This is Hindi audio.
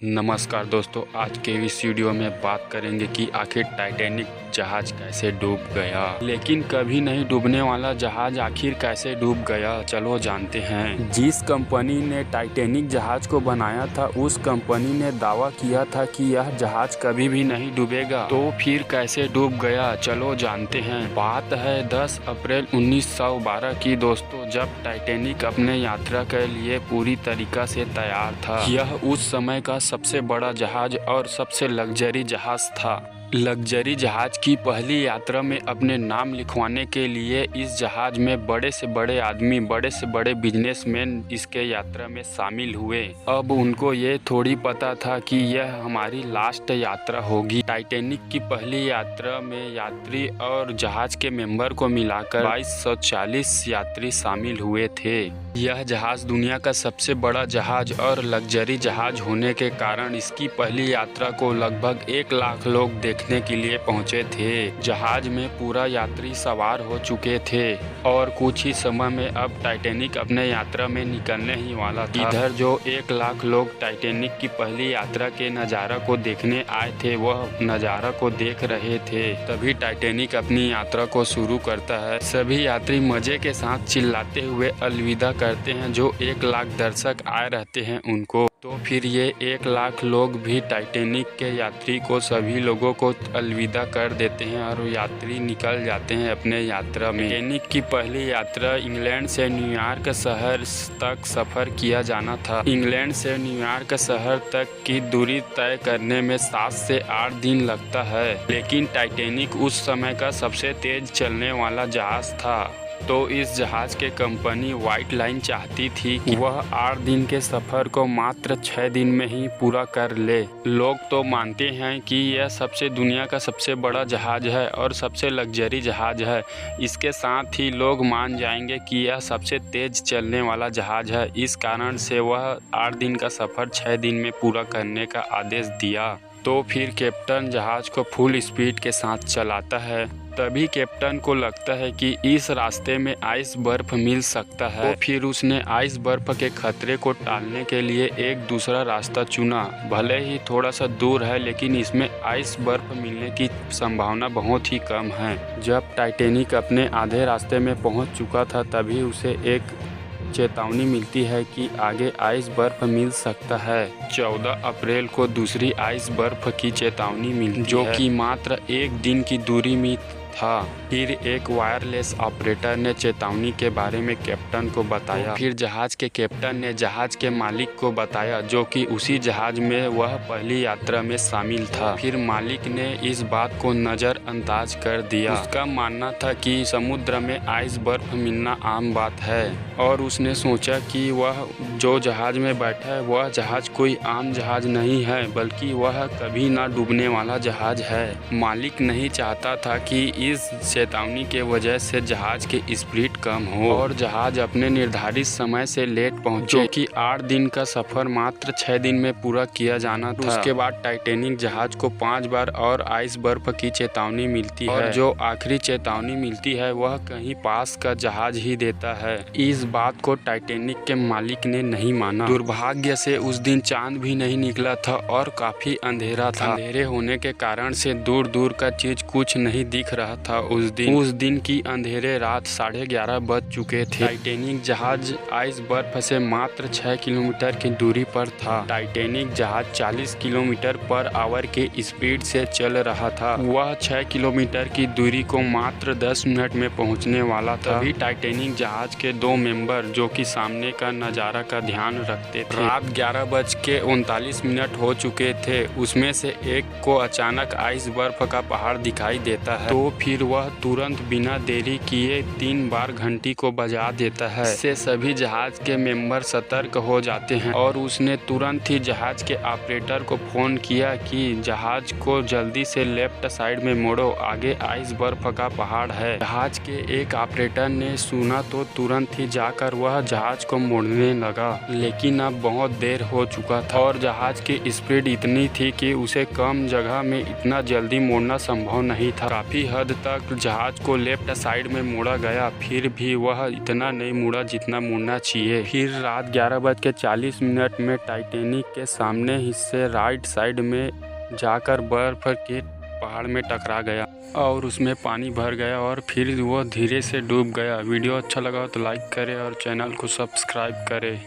नमस्कार दोस्तों, आज के इस वीडियो में बात करेंगे कि आखिर टाइटैनिक जहाज कैसे डूब गया। लेकिन कभी नहीं डूबने वाला जहाज आखिर कैसे डूब गया, चलो जानते हैं। जिस कंपनी ने टाइटैनिक जहाज को बनाया था उस कंपनी ने दावा किया था कि यह जहाज कभी भी नहीं डूबेगा, तो फिर कैसे डूब गया, चलो जानते हैं। बात है 10 अप्रैल 1912 की दोस्तों, जब टाइटैनिक अपने यात्रा के लिए पूरी तरीका से तैयार था। यह उस समय का सबसे बड़ा जहाज और सबसे लग्जरी जहाज था। लग्जरी जहाज की पहली यात्रा में अपने नाम लिखवाने के लिए इस जहाज में बड़े से बड़े आदमी, बड़े से बड़े बिजनेसमैन इसके यात्रा में शामिल हुए। अब उनको ये थोड़ी पता था कि यह हमारी लास्ट यात्रा होगी। टाइटैनिक की पहली यात्रा में यात्री और जहाज के मेंबर को मिलाकर 2240 यात्री शामिल हुए थे। यह जहाज दुनिया का सबसे बड़ा जहाज और लग्जरी जहाज होने के कारण इसकी पहली यात्रा को लगभग 1 लाख लोग देखने के लिए पहुंचे थे। जहाज में पूरा यात्री सवार हो चुके थे और कुछ ही समय में अब टाइटैनिक अपने यात्रा में निकलने ही वाला था। इधर जो 1 लाख लोग टाइटैनिक की पहली यात्रा के नज़ारा को देखने आए थे, वह नज़ारा को देख रहे थे। तभी टाइटैनिक अपनी यात्रा को शुरू करता है। सभी यात्री मजे के साथ चिल्लाते हुए अलविदा करते हैं। जो 1 लाख दर्शक आए रहते हैं उनको, तो फिर ये 1 लाख लोग भी टाइटैनिक के यात्री को, सभी लोगों को अलविदा कर देते हैं और यात्री निकल जाते हैं अपने यात्रा में। टाइटैनिक की पहली यात्रा इंग्लैंड से न्यूयॉर्क शहर तक सफ़र किया जाना था। इंग्लैंड से न्यूयॉर्क शहर तक की दूरी तय करने में 7 से 8 दिन लगता है, लेकिन टाइटैनिक उस समय का सबसे तेज चलने वाला जहाज था। तो इस जहाज के कंपनी व्हाइट लाइन चाहती थी कि वह 8 दिन के सफ़र को मात्र 6 दिन में ही पूरा कर ले। लोग तो मानते हैं कि यह दुनिया का सबसे बड़ा जहाज है और सबसे लग्जरी जहाज है। इसके साथ ही लोग मान जाएंगे कि यह सबसे तेज चलने वाला जहाज है। इस कारण से वह 8 दिन का सफ़र 6 दिन में पूरा करने का आदेश दिया। तो फिर कैप्टन जहाज को फुल स्पीड के साथ चलाता है। तभी कैप्टन को लगता है कि इस रास्ते में आइस बर्फ मिल सकता है। तो फिर उसने आइस बर्फ के खतरे को टालने के लिए एक दूसरा रास्ता चुना। भले ही थोड़ा सा दूर है, लेकिन इसमें आइस बर्फ मिलने की संभावना बहुत ही कम है। जब टाइटैनिक अपने आधे रास्ते में पहुंच चुका था, तभी उसे एक चेतावनी मिलती है कि आगे आइस बर्फ मिल सकता है। 14 अप्रैल को दूसरी आइस बर्फ की चेतावनी मिली, जो कि मात्र 1 दिन की दूरी में था। फिर एक वायरलेस ऑपरेटर ने चेतावनी के बारे में कैप्टन को बताया। फिर जहाज के कैप्टन ने जहाज के मालिक को बताया, जो कि उसी जहाज में वह पहली यात्रा में शामिल था। फिर मालिक ने इस बात को नज़रअंदाज कर दिया। उसका मानना था कि समुद्र में आइस बर्फ मिलना आम बात है और उसने सोचा कि वह जो जहाज में बैठा है वह जहाज कोई आम जहाज नहीं है, बल्कि वह कभी ना डूबने वाला जहाज है। मालिक नहीं चाहता था कि इस चेतावनी के वजह से जहाज की स्पीड कम हो और जहाज अपने निर्धारित समय से लेट पहुंचे, जो कि 8 दिन का सफर मात्र 6 दिन में पूरा किया जाना था। उसके बाद टाइटैनिक जहाज को 5 बार और आइस बर्फ की चेतावनी मिलती है और जो आखिरी चेतावनी मिलती है वह कहीं पास का जहाज ही देता है। इस बात को टाइटैनिक के मालिक ने नहीं माना। दुर्भाग्य से उस दिन चांद भी नहीं निकला था और काफी अंधेरा था। अंधेरे होने के कारण से दूर दूर का चीज कुछ नहीं दिख रहा था। उस दिन की अंधेरे रात 11:30 बज चुके थे। टाइटैनिक जहाज आइस बर्फ से मात्र 6 किलोमीटर की दूरी पर था। टाइटैनिक जहाज 40 किलोमीटर पर आवर के स्पीड से चल रहा था। वह 6 किलोमीटर की दूरी को मात्र 10 मिनट में पहुंचने वाला था। तभी टाइटैनिक जहाज के 2 मेंबर, जो कि सामने का नज़ारा का ध्यान रखते थे, रात 11:39 हो चुके थे। उसमें से एक को अचानक आइस बर्फ का पहाड़ दिखाई देता है। तो फिर वह तुरंत बिना देरी किए 3 बार घंटी को बजा देता है। इससे सभी जहाज के मेंबर सतर्क हो जाते हैं और उसने तुरंत ही जहाज के ऑपरेटर को फोन किया कि जहाज को जल्दी से लेफ्ट साइड में मोड़ो, आगे आइस बर्फ का पहाड़ है। जहाज के एक ऑपरेटर ने सुना तो तुरंत ही जाकर वह जहाज को मोड़ने लगा, लेकिन अब बहुत देर हो चुका था और जहाज की स्पीड इतनी थी कि उसे कम जगह में इतना जल्दी मोड़ना संभव नहीं था। काफी हद हद तक जहाज को लेफ्ट साइड में मोड़ा गया, फिर भी वह इतना नहीं मुड़ा जितना मुड़ना चाहिए। फिर रात 11:40 में टाइटैनिक के सामने हिस्से राइट साइड में जाकर बर्फ के पहाड़ में टकरा गया और उसमें पानी भर गया और फिर वो धीरे से डूब गया। वीडियो अच्छा लगा तो लाइक करें और चैनल को सब्सक्राइब करें।